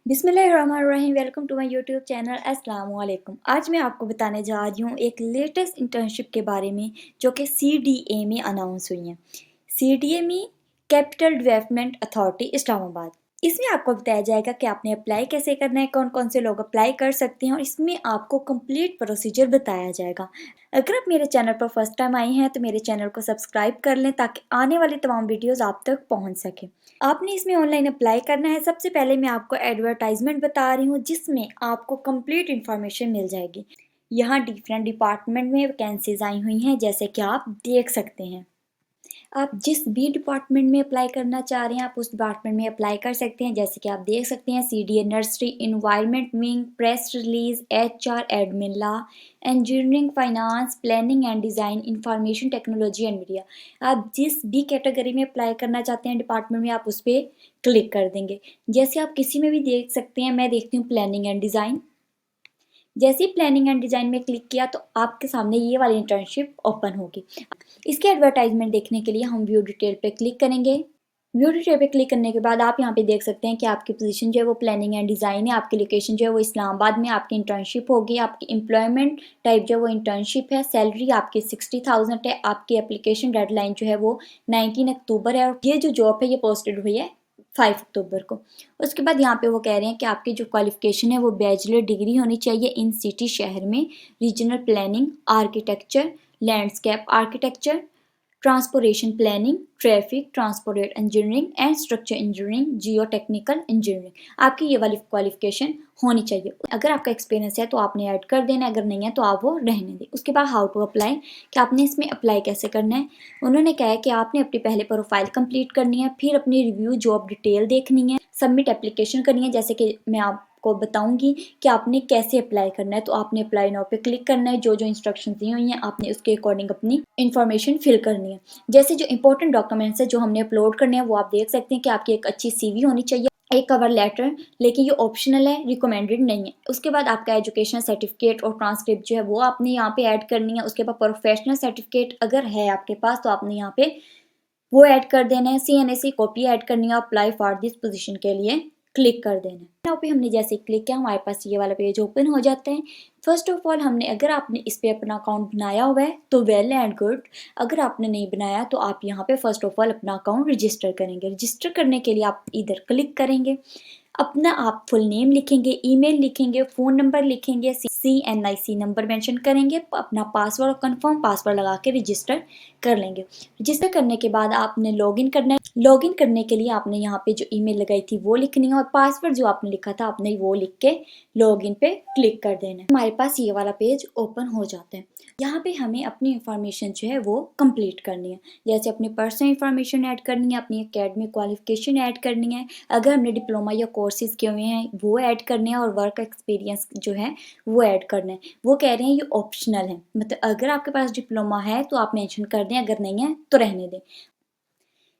बिस्मिल्लाहिर्रहमानिर्रहीम। Welcome to my YouTube channel. अस्सलाम वालेकुम। आज मैं आपको बताने जा रही हूँ एक लेटेस्ट इंटर्नशिप के बारे में जो कि CDA में अनाउंस हुई है। CDA में कैपिटल डेवलपमेंट अथॉरिटी इस्लामाबाद। इसमें आपको बताया जाएगा कि आपने अप्लाई कैसे करना है, कौन कौन से लोग अप्लाई कर सकते हैं और इसमें आपको कंप्लीट प्रोसीजर बताया जाएगा। अगर आप मेरे चैनल पर फर्स्ट टाइम आई हैं तो मेरे चैनल को सब्सक्राइब कर लें ताकि आने वाली तमाम वीडियोस आप तक पहुंच सके। आपने इसमें ऑनलाइन अप्लाई करना है। सबसे पहले मैं आपको एडवर्टाइजमेंट बता रही हूँ जिसमें आपको कंप्लीट इन्फॉर्मेशन मिल जाएगी। यहाँ डिफरेंट डिपार्टमेंट में वैकेंसीज आई हुई हैं जैसे कि आप देख सकते हैं। आप जिस भी डिपार्टमेंट में अप्लाई करना चाह रहे हैं आप उस डिपार्टमेंट में अप्लाई कर सकते हैं। जैसे कि आप देख सकते हैं CDA nursery, environment wing, press release, HR, admin law, engineering, finance, planning and design, information technology and media. आप जिस भी कैटेगरी में अप्लाई करना चाहते हैं डिपार्टमेंट में आप उस पर क्लिक कर देंगे। जैसे आप किसी में भी देख सकते हैं, मैं देखती हूँ प्लानिंग एंड डिज़ाइन। जैसे ही प्लानिंग एंड डिज़ाइन में क्लिक किया तो आपके सामने ये वाली इंटर्नशिप ओपन होगी। इसके एडवर्टाइजमेंट देखने के लिए हम व्यू डिटेल पे क्लिक करेंगे। व्यू डिटेल पे क्लिक करने के बाद आप यहाँ पे देख सकते हैं कि आपकी पोजीशन जो है वो प्लानिंग एंड डिज़ाइन है, आपकी लोकेशन जो है वो इस्लामाबाद में आपकी इंटर्नशिप होगी, आपकी एम्प्लॉयमेंट टाइप जो है वो इंटर्नशिप है, सैलरी आपकी 60,000 है, आपकी एप्लीकेशन डेडलाइन जो है वो 19 अक्टूबर है और ये जो जॉब है ये पोस्टेड हुई है 5 अक्टूबर को। उसके बाद यहाँ पे वो कह रहे हैं कि आपकी जो क्वालिफिकेशन है वो बैचलर डिग्री होनी चाहिए इन सिटी शहर में, regional planning, architecture, landscape architecture, transportation planning, traffic transport engineering and structure engineering, Jio technical engineering. आपकी ये वाली क्वालिफिकेशन होनी चाहिए। अगर आपका एक्सपीरियंस है तो आपने ऐड कर देना, अगर नहीं है तो आप वो रहने दें। उसके बाद हाउ टू अप्लाई, कि आपने इसमें अप्लाई कैसे करना है। उन्होंने कहा है कि आपने अपनी पहले प्रोफाइल कंप्लीट करनी है, फिर अपनी रिव्यू जॉब डिटेल देखनी है, सबमिट एप्लीकेशन करनी है। जैसे कि मैं आपको बताऊंगी कि आपने कैसे अप्लाई करना है। तो आपने अप्लाई नाउ पे क्लिक करना है, जो जो इंस्ट्रक्शन दी हुई हैं आपने उसके अकॉर्डिंग अपनी इंफॉर्मेशन फिल करनी है। जैसे जो इंपॉर्टेंट डॉक्यूमेंट्स है जो हमने अपलोड करने हैं वो आप देख सकते हैं कि आपकी एक अच्छी CV होनी चाहिए, एक कवर लेटर, लेकिन ये ऑप्शनल है, रिकमेंडेड नहीं है। उसके बाद आपका एजुकेशन सर्टिफिकेट और ट्रांसक्रिप्ट जो है वो आपने यहाँ पे ऐड करनी है। उसके बाद प्रोफेशनल सर्टिफिकेट अगर है आपके पास तो आपने यहाँ पे वो ऐड कर देना है। CNA कॉपी ऐड करनी है। अप्लाई फॉर दिस पोजीशन के लिए क्लिक कर देना है। यहाँ पे हमने जैसे क्लिक किया हमारे पास ये वाला पेज ओपन हो जाता है। फर्स्ट ऑफ ऑल हमने अगर आपने इस पे अपना अकाउंट बनाया हुआ है तो वेल एंड गुड। अगर आपने नहीं बनाया तो आप यहाँ पे फर्स्ट ऑफ ऑल अपना अकाउंट रजिस्टर करेंगे। रजिस्टर करने के लिए आप इधर क्लिक करेंगे, अपना आप फुल नेम लिखेंगे, ईमेल लिखेंगे, फ़ोन नंबर लिखेंगे, CNIC नंबर मेंशन करेंगे, अपना पासवर्ड और कंफर्म पासवर्ड लगा के रजिस्टर कर लेंगे। रजिस्टर करने के बाद आपने लॉगिन करना है। लॉगिन करने के लिए आपने यहाँ पे जो ईमेल लगाई थी वो लिखनी है और पासवर्ड जो आपने लिखा था आपने वो लिख के लॉगिन पे क्लिक कर देना है। हमारे पास ये वाला पेज ओपन हो जाता है। यहाँ पे हमें अपनी इंफॉर्मेशन जो है वो कंप्लीट करनी है। जैसे अपनी पर्सनल इंफॉर्मेशन ऐड करनी है, अपनी एकेडमिक क्वालिफिकेशन ऐड करनी है, अगर हमने डिप्लोमा या कोर्सेज किए हुए हैं वो ऐड करने हैं और वर्क एक्सपीरियंस जो है वो ऐड करना है। वो कह रहे हैं ये ऑप्शनल है, मतलब अगर आपके पास डिप्लोमा है तो आप मेंशन कर दें, अगर नहीं है तो रहने दें।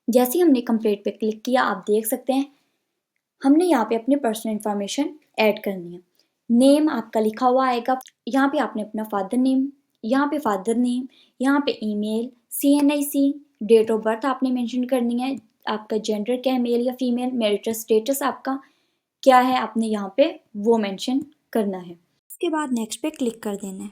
जैसे ही हमने कंप्लीट पे क्लिक किया आप देख सकते हैं हमने यहाँ पे अपनी पर्सनल इंफॉर्मेशन ऐड करनी है। नेम आपका लिखा हुआ आएगा, यहाँ पे आपने अपना फादर नेम, यहाँ पे फादर नेम, यहाँ पे email, CNIC, date of birth आपने मेंशन करनी है, आपका जेंडर क्या है, मेल या फीमेल, मैरिटल स्टेटस आपका क्या है आपने यहाँ पे वो मेंशन करना है। इसके बाद नेक्स्ट पे क्लिक कर देना है।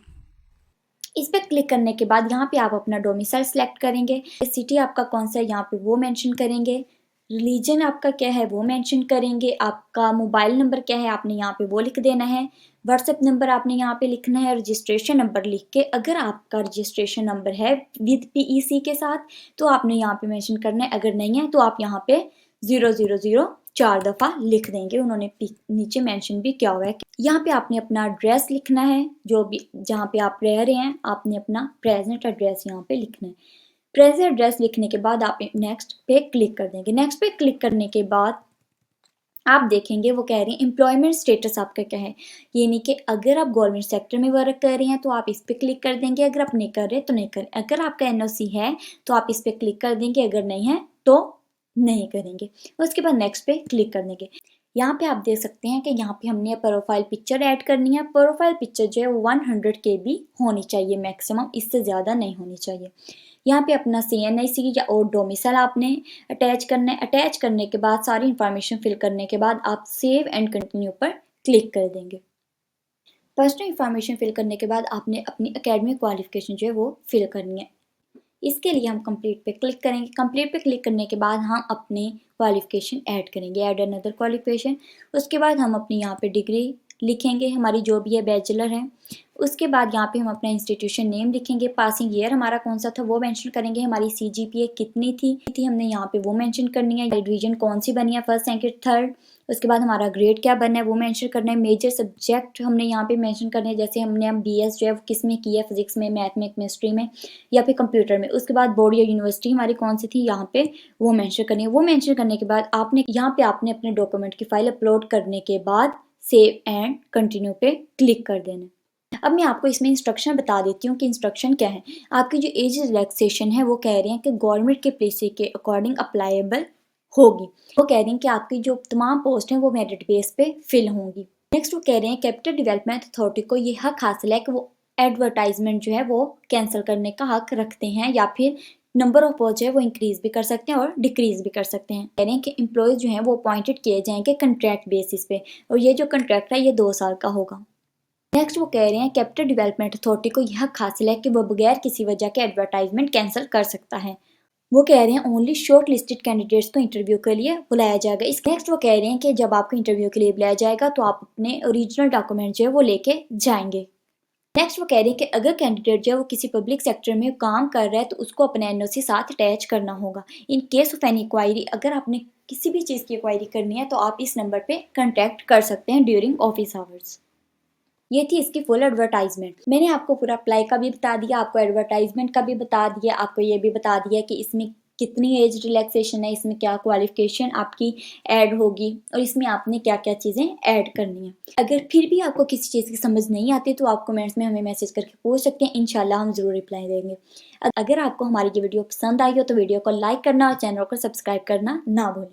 इस पे क्लिक करने के बाद यहाँ पे आप अपना डोमिसाइल सेलेक्ट करेंगे, सिटी आपका कौन सा है यहाँ पे वो मेंशन करेंगे, रिलीजन आपका क्या है वो मेंशन करेंगे, आपका मोबाइल नंबर क्या है आपने यहाँ पे वो लिख देना है, व्हाट्सएप नंबर आपने यहाँ पे लिखना है, रजिस्ट्रेशन नंबर लिख के अगर आपका रजिस्ट्रेशन नंबर है विद PEC के साथ तो आपने यहाँ पे मेंशन करना है, अगर नहीं है तो आप यहाँ पे 000 4 दफ़ा लिख देंगे। उन्होंने नीचे मेंशन भी किया हुआ है। यहाँ पे आपने अपना एड्रेस लिखना है, जो भी जहाँ पे आप रह रहे हैं आपने अपना प्रेजेंट एड्रेस यहाँ पे लिखना है। प्रेजेंट एड्रेस लिखने के बाद आप नेक्स्ट पे क्लिक कर देंगे। नेक्स्ट पे क्लिक करने के बाद आप देखेंगे वो कह रहे हैं एम्प्लॉयमेंट स्टेटस आपका क्या है, यानी कि अगर आप गवर्नमेंट सेक्टर में वर्क कर रहे हैं तो आप इस पे क्लिक कर देंगे, अगर आप नहीं कर रहे तो नहीं करें। अगर आपका NOC है तो आप इस पे क्लिक कर देंगे, अगर नहीं है तो नहीं करेंगे। उसके बाद नेक्स्ट पे क्लिक कर देंगे। यहाँ पे आप देख सकते हैं कि यहाँ पे हमने प्रोफाइल पिक्चर ऐड करनी है। प्रोफाइल पिक्चर जो है 100 KB होनी चाहिए मैक्सिमम, इससे ज़्यादा नहीं होनी चाहिए। यहाँ पे अपना CNIC या और डोमिसाइल आपने अटैच करना है। अटैच करने के बाद सारी इन्फॉर्मेशन फिल करने के बाद आप सेव एंड कंटिन्यू पर क्लिक कर देंगे। पर्सनल इन्फॉर्मेशन फिल करने के बाद आपने अपनी एकेडमिक क्वालिफिकेशन जो है वो फिल करनी है। इसके लिए हम कंप्लीट पे क्लिक करेंगे। कंप्लीट पे क्लिक करने के बाद हम अपनी क्वालिफिकेशन ऐड करेंगे, ऐड अनदर क्वालिफिकेशन। उसके बाद हम अपनी यहाँ पे डिग्री लिखेंगे, हमारी जो भी है बैचलर है। उसके बाद यहाँ पे हम अपना इंस्टीट्यूशन नेम लिखेंगे, पासिंग ईयर हमारा कौन सा था वो मेंशन करेंगे, हमारी CGPA कितनी थी हमने यहाँ पे वो मेंशन करनी है, डिवीजन कौन सी बनी है, फर्स्ट सेकंड थर्ड। उसके बाद हमारा ग्रेड क्या बनना है वो मेंशन करना है। मेजर सब्जेक्ट हमने यहाँ पे मेंशन करने हैं, जैसे हमने BS जो है वो किस में की है, फिजिक्स में, मैथ में, केमिस्ट्री में या फिर कंप्यूटर में। उसके बाद बोर्ड या यूनिवर्सिटी हमारी कौन सी थी यहाँ पे वो मेंशन करनी है। वो मेंशन करने के बाद आपने यहाँ पे आपने अपने डॉक्यूमेंट की फाइल अपलोड करने के बाद सेव एंड कंटिन्यू पे क्लिक कर देना। अब मैं आपको इसमें इंस्ट्रक्शन बता देती हूँ कि इंस्ट्रक्शन क्या है। आपकी जो एज रिलैक्सेशन है वो कह रहे हैं कि गवर्नमेंट के पॉलिसी के अकॉर्डिंग अप्लाइबल होगी। वो कह रहे हैं कि आपकी जो तमाम पोस्ट हैं वो मेरिट बेस पे फिल होंगी। नेक्स्ट वो कह रहे हैं कैपिटल डेवलपमेंट अथॉरिटी को ये हक हासिल है कि वो एडवर्टाइजमेंट जो है वो कैंसिल करने का हक रखते हैं, या फिर नंबर ऑफ पोस्ट जो है वो इंक्रीज भी कर सकते हैं और डिक्रीज भी कर सकते हैं। कह रहे हैं कि एम्प्लॉयज जो हैं वो अपॉइंटेड किए जाएंगे कंट्रैक्ट बेसिस पे, और ये जो कंट्रैक्ट है ये 2 साल का होगा। नेक्स्ट वो कह रहे हैं कैपिटल डेवलपमेंट अथॉरिटी को यह हक हासिल है कि वो बगैर किसी वजह के एडवर्टाइजमेंट कैंसिल कर सकता है। वो कह रहे हैं ओनली शॉर्ट लिस्टेड कैंडिडेट्स को इंटरव्यू के लिए बुलाया जाएगा। इस नेक्स्ट वो कह रहे हैं कि जब आपको इंटरव्यू के लिए बुलाया जाएगा तो आप अपने ओरिजिनल डॉक्यूमेंट जो है वो लेके जाएंगे। नेक्स्ट वो कह रहे हैं कि अगर कैंडिडेट जो है वो किसी पब्लिक सेक्टर में काम कर रहा है तो उसको अपने NOC साथ अटैच करना होगा। In case of any inquiry, अगर आपने किसी भी चीज़ की इंक्वायरी करनी है तो आप इस नंबर पे कांटेक्ट कर सकते हैं ड्यूरिंग ऑफिस आवर्स। ये थी इसकी फुल एडवर्टाइजमेंट। मैंने आपको पूरा अप्लाई का भी बता दिया, आपको एडवर्टाइजमेंट का भी बता दिया, आपको ये भी बता दिया कि इसमें कितनी एज रिलैक्सेशन है, इसमें क्या क्वालिफिकेशन आपकी ऐड होगी और इसमें आपने क्या क्या चीज़ें ऐड करनी है। अगर फिर भी आपको किसी चीज़ की समझ नहीं आती तो आप कमेंट्स में हमें मैसेज करके पूछ सकते हैं, इंशाल्लाह हम ज़रूर रिप्लाई देंगे। अगर आपको हमारी ये वीडियो पसंद आई हो तो वीडियो को लाइक करना और चैनल को सब्सक्राइब करना ना भूलें।